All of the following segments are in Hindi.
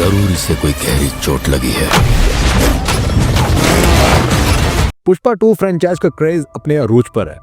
जरूर इसे कोई गहरी चोट लगी है। पुष्पा 2 फ्रेंचाइज का क्रेज अपने अरूज पर है।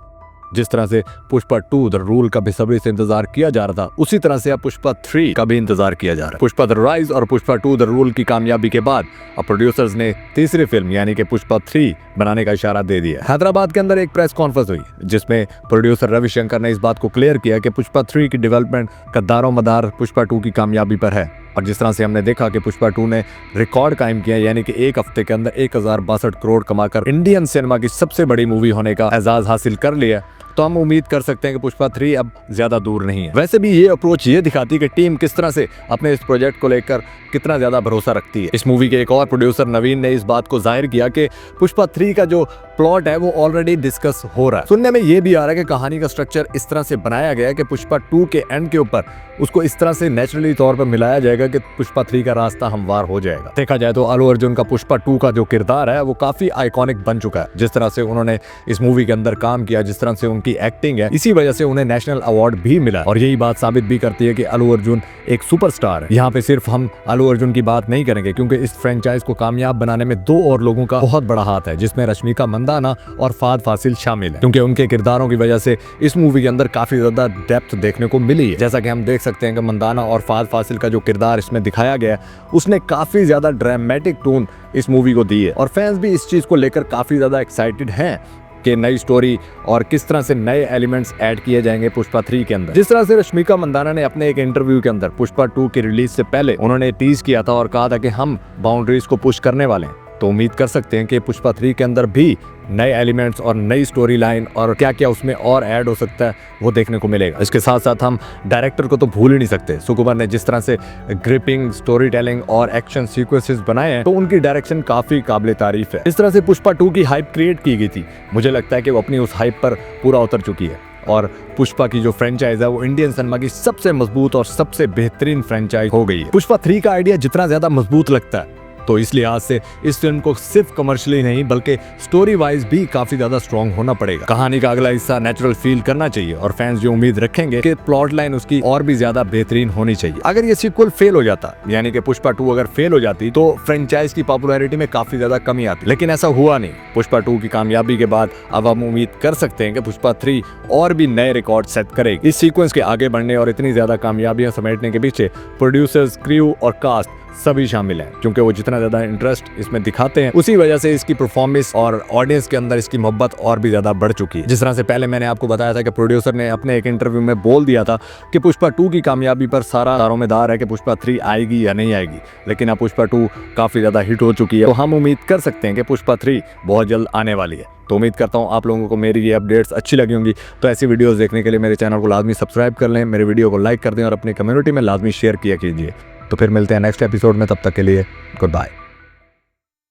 जिस तरह से पुष्पा 2 द रूल का बेसब्री से इंतजार किया जा रहा था, उसी तरह से अब पुष्पा 3 का भी इंतजार किया जा रहा है। पुष्पा द राइज और पुष्पा 2 द रूल की कामयाबी के बाद अब प्रोड्यूसर्स ने तीसरी फिल्म यानी कि पुष्पा 3 बनाने का इशारा दे दिया। हैदराबाद के अंदर एक प्रेस कॉन्फ्रेंस हुई जिसमें प्रोड्यूसर रविशंकर ने इस बात को क्लियर किया कि पुष्पा 3 की डेवलपमेंट का दारोमदार पुष्पा 2 की कामयाबी पर है। और जिस तरह से हमने देखा कि पुष्पा 2 ने रिकॉर्ड कायम किया, यानी कि एक हफ्ते के अंदर 1062 करोड़ कमाकर इंडियन सिनेमा की सबसे बड़ी मूवी होने का एजाज हासिल कर लिया, तो हम उम्मीद कर सकते हैं कि पुष्पा 3 अब ज्यादा दूर नहीं है। वैसे भी ये अप्रोच ये दिखाती है कि टीम किस तरह से अपने इस प्रोजेक्ट को लेकर कितना ज्यादा भरोसा रखती है। इस मूवी के एक और प्रोड्यूसर नवीन ने इस बात को जाहिर किया कि पुष्पा 3 का जो प्लॉट है वो ऑलरेडी डिस्कस हो रहा है। सुनने में ये भी आ रहा है कि कहानी का स्ट्रक्चर इस तरह से बनाया गया है कि पुष्पा 2 के एंड के ऊपर उसको इस तरह से नेचुरली तौर पर मिलाया जाएगा कि पुष्पा 3 का रास्ता हमवार हो जाएगा। देखा जाए तो अल्लू अर्जुन का पुष्पा 2 का जो किरदार है वो काफी आइकॉनिक बन चुका है। जिस तरह से उन्होंने इस मूवी के अंदर काम किया, जिस तरह से उनकी एक्टिंग है, इसी वजह से उन्हें नेशनल अवार्ड भी मिला। और यही बात साबित भी करती है कि अल्लू अर्जुन एक सुपरस्टार है। यहाँ पे सिर्फ हम अल्लू अर्जुन की बात नहीं करेंगे, क्योंकि इस फ्रेंचाइज को कामयाब बनाने में 2 और लोगों का बहुत बड़ा हाथ है, जिसमें रश्मिका मंदाना और फहद फासिल शामिल है। क्योंकि उनके किरदारों की वजह से इस मूवी के अंदर काफी ज्यादा डेप्थ देखने को मिली है। जैसा कि हम देख सकते हैं कि मंदाना और फहद फासिल का जो किरदार इसमें दिखाया गया उसने काफी ज्यादा ड्रामेटिक टोन इस मूवी को दी है। और फैंस भी इस चीज को लेकर काफी ज्यादा एक्साइटेड हैं कि नई स्टोरी और किस तरह से नए एलिमेंट्स ऐड किए जाएंगे पुष्पा 3 के अंदर। जिस तरह से रश्मिका मंदाना ने अपने एक इंटरव्यू के अंदर पुष्पा 2 की रिलीज से पहले उन्होंने टीज किया था और कहा था कि हम बाउंड्रीज को पुश करने वाले हैं, तो उम्मीद कर सकते हैं कि पुष्पा 3 के अंदर भी नए एलिमेंट्स और नई स्टोरी लाइन और क्या क्या उसमें और ऐड हो सकता है वो देखने को मिलेगा। इसके साथ साथ हम डायरेक्टर को तो भूल ही नहीं सकते। सुकुमार ने जिस तरह से ग्रिपिंग स्टोरी टेलिंग और एक्शन सीक्वेंसेस बनाए हैं, तो उनकी डायरेक्शन काफी काबिल तारीफ है। इस तरह से पुष्पा 2 की हाइप क्रिएट की गई थी, मुझे लगता है कि वो अपनी उस हाइप पर पूरा उतर चुकी है और पुष्पा की जो फ्रेंचाइज है वो इंडियन सिनेमा की सबसे मजबूत और सबसे बेहतरीन फ्रेंचाइज हो गई है। पुष्पा 3 का आइडिया जितना ज्यादा मजबूत लगता है, तो इस लिहाज से इस फिल्म को सिर्फ कमर्शियली नहीं बल्कि स्टोरी वाइज भी काफी ज्यादा स्ट्रॉन्ग होना पड़ेगा। कहानी का अगला हिस्सा नेचुरल फील करना चाहिए और फैंस जो उम्मीद रखेंगे कि प्लॉट लाइन उसकी और भी ज्यादा बेहतरीन होनी चाहिए। अगर ये सीक्वल फेल हो जाता, यानी कि पुष्पा 2 अगर फेल हो जाती, तो फ्रेंचाइज की पॉपुलैरिटी में काफी ज्यादा कमी आती। लेकिन ऐसा हुआ नहीं। पुष्पा 2 की कामयाबी के बाद अब हम उम्मीद कर सकते हैं कि पुष्पा 3 और भी नए रिकॉर्ड सेट करेगी। इस सीक्वेंस के आगे बढ़ने और इतनी ज्यादा कामयाबियां समेटने के पीछे प्रोड्यूसर्स, क्रू और कास्ट सभी शामिल हैं, क्योंकि वो जितना ज्यादा इंटरेस्ट इसमें दिखाते हैं उसी वजह से इसकी परफॉर्मेंस और ऑडियंस के अंदर इसकी मोहब्बत और भी ज्यादा बढ़ चुकी है। जिस तरह से पहले मैंने आपको बताया था कि प्रोड्यूसर ने अपने एक इंटरव्यू में बोल दिया था कि पुष्पा 2 की कामयाबी पर सारा दारोमदार है कि पुष्पा 3 आएगी या नहीं आएगी, लेकिन अब पुष्पा 2 काफी ज्यादा हिट हो चुकी है, तो हम उम्मीद कर सकते हैं कि पुष्पा 3 बहुत जल्द आने वाली है। तो उम्मीद करता हूँ आप लोगों को मेरी ये अपडेट्स अच्छी लगी होंगी। तो ऐसी वीडियोस देखने के लिए मेरे चैनल को लाजमी सब्सक्राइब कर लें, मेरे वीडियो को लाइक कर दें और अपनी कम्युनिटी में लाजमी शेयर किया कीजिए। तो फिर मिलते हैं नेक्स्ट एपिसोड में, तब तक के लिए गुड बाय।